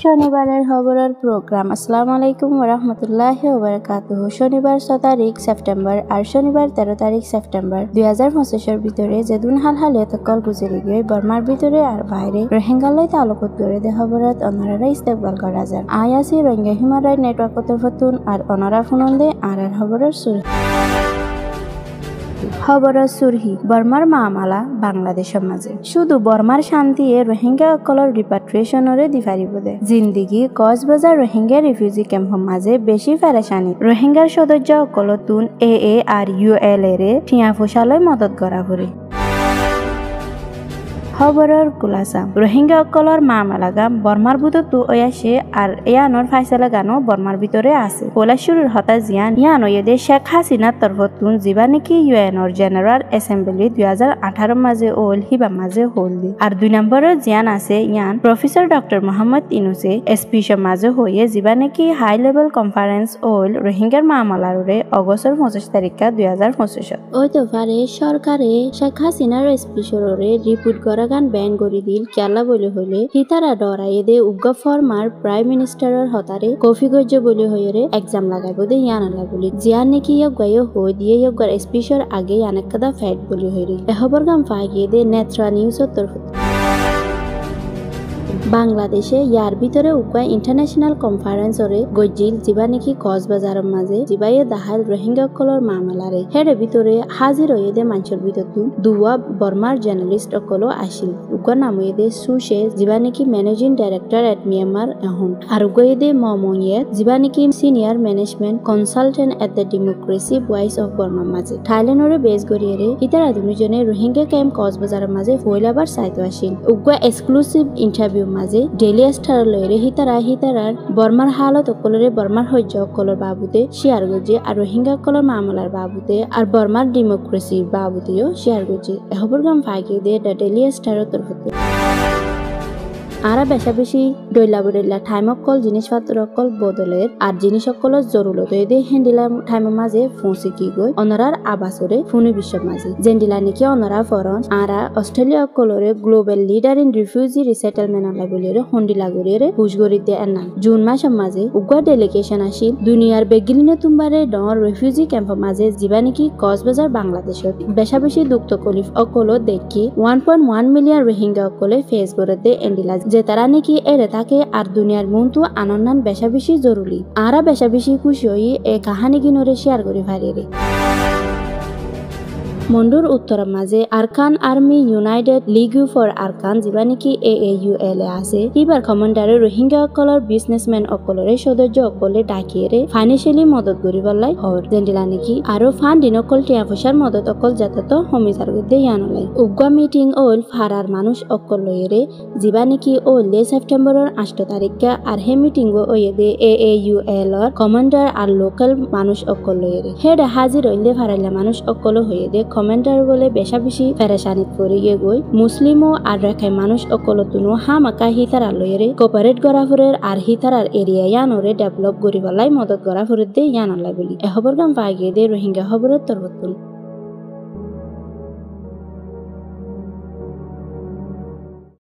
শনিবারের খবরের প্রোগ্রাম। আসসালামু আলাইকুম ওয়া রাহমাতুল্লাহি ওয়া বারাকাতুহু। শনিবার 6 তারিখ সেপ্টেম্বর আর শনিবার 13 তারিখ সেপ্টেম্বর 2025 ভিতরে যেদিন হালহালিয়া তকল গুজরি গিয়ে বর্মার ভিতরে আর বাইরে রোহিঙ্গালৈ তালুকত করে দে খবরত অনারা ইস্তেকবাল করা যায়। আয়াসি রোহিঙ্গা হিউম্যান রাইট নেটওয়ার্কতর ফতুন আর অনারা ফোনলে আর খবরের সুর খবরের সুরহি বর্মার মামালা বাংলাদেশের মাঝে শুধু বর্মার শান্তিয়ে রোহিঙ্গা অকলর রিপাট্রিয়েশনরে দি পারিব দে জিন্দিগি কক্সবাজার রোহিঙ্গা রিফিউজি ক্যাম্পর মাঝে বেশি ফেরেশানি রোহিঙ্গার সদস্য অকলতুন AA আর UL এর ঠিয়া ফোসালয় মদত করা ভরে খবরের কুলাসা রোহিঙ্গা অকলর মামালাগা বর্মার বুততু ওয়াসে আর ইয়ানোর ফাইসালা গানো বর্মার ভিতরে আছে কোলাশুরুর হতা জিয়ান ইয়ানো এদের শেখ হাসিনার তরফতুন জিবা নাকি ইউএনর জেনারেল অ্যাসেম্বলি 2018 মাঝে ওল হিবা মাঝে হল দি আর 2 নম্বরের জিয়ান আছে ইয়ান প্রফেসর ডক্টর মোহাম্মদ ইনুসে স্পিচের মাঝে হয়ে জিবা নাকি হাই লেভেল কনফারেন্স ওল রোহিঙ্গার মামলারে অগস্টের 25 তারিখ 2025 ওই তো পারে সরকারে শেখ হাসিনার স্পিচরে রিপোর্ট করা গান ব্যান করে দিল কেলা বলে হলে হিতারা ডরাই দে উগ্গা ফরমার প্রাইম মিনিস্টারের হতারে কফি গজ্জ বলে হয়ে এক্সাম লাগাইব দে ইয়ানালা বলে জিয়ান নাকি ইয়ক গায় হয়ে দিয়ে ইয়কগার স্পিচর আগে অনেকটা ফ্যাট বলে হয়ে এহবর গাম ফাইয়ে দে নেত্রা নিউজের তরফ বাংলাদেশে ইয়ার ভিতরে উকুয়া ইন্টারন্যাশনাল কনফারেন্সরে গজ্জিল জিবা নাকি কক্সবাজারের মাঝে জিবাইয়ে দাহাল রোহিঙ্গা অকলর মামলারে হেরে ভিতরে হাজির হয়ে দে মানুষের ভিতরতু দুয়া বর্মার জার্নালিস্ট অকল আসিল উকুয়া নাময়ে দে সুশে জিবা নাকি ম্যানেজিং ডাইরেক্টর এট মিয়ানমার এখন আর উকুয়ে দে মময়ে জিবা নাকি senior management consultant at the democracy voice of বর্মার মাঝে থাইল্যান্ডরে বেস গড়িয়ে ইতারা দুজনে রোহিঙ্গা ক্যাম্প কক্সবাজারের মাঝে ফয়লাবার সাইতো আসিল উকুয়া এক্সক্লুসিভ ইন্টারভিউ মাঝে ডেইলি স্টার লয়রে হিতারার বর্মার হালত অকলরে বর্মার হজ্জ অকলর বাবুতে শেয়ার গজে আর রোহিঙ্গা অকলর মামলার বাবুতে আর বর্মার ডেমোক্রেসির বাবুতেও শেয়ার গজে এহবর গাম ফাইকে দে দ্য ডেইলি স্টারের তরফতে আরা বেশি ডইলা টাইম অকল জিনিসপত্র অকল বদলের আর জিনিস অকলের জরুরত এদে হেন্ডিলা টাইমের মাঝে ফোঁসি কি গই অনরার আবাসরে ফোনে বিশ্বের মাঝে জেন্ডিলা নাকি অনরা ফরন আরা অস্ট্রেলিয়া অকলরে global leader in refugee resettlement আলা বলিরে হন্ডিলা গরিরে হুশগরিতে এনান জুন মাসের মাঝে উগ্র ডেলিগেশন আসিল দুনিয়ার বেগিলিনে তুমবারে ডর রিফিউজি ক্যাম্পের মাঝে জিবা নাকি কক্সবাজার বাংলাদেশত বেশি দুঃখ কলিফ অকল দেখি 1.1 মিলিয়ন রোহিঙ্গা অকলে ফেস করতে এন্ডিলা যে তারা নাকি এরে থাকে আর দুনিয়ার মনতু আনন্দান বেশি জরুরি আরা বেশি খুশি হই এ কাহানি কিনরে শেয়ার করে ভারিরে মন্ডুর উত্তরের মাঝে Arakan Army United League for Arakan জিবা নাকি AAUL আছে এবার কমান্ডারে রোহিঙ্গা অকলর বিজনেসম্যান অকলরে সদস্য অকলে ডাকিয়ে ফাইন্যান্সিয়ালি মদত করিবালাই হর জেন্ডিলা নাকি আরো ফান্ড দিন অকল টিয়া পয়সার মদত অকল যাতাত হমিজার গদে ইয়ানলাই উগ্গা মিটিং ওল ফারার মানুষ অকল লয়েরে জিবা নাকি ওলে সেপ্টেম্বরের 8 তারিখ আর হে মিটিং ওয়ে দে AAUL এর কমান্ডার আর লোকাল মানুষ অকল লয়েরে হেডে হাজির হইলে ফারাইলা মানুষ অকল হয়ে দে কমেন্টার বলে বেশি ফেরেশানিত পড়ে গই মুসলিমও আর রাখাই মানুষ অকলতুনো হামাকা হিতারা লয়েরে কোপারেট করা ফুরের আর হিতারার এরিয়া ইয়ানরে ডেভেলপ করিবালাই মদত করা ফুরের দে ইয়ানালাই বলি এহবর গাম পাইগে দে রোহিঙ্গা খবরের তরফতুন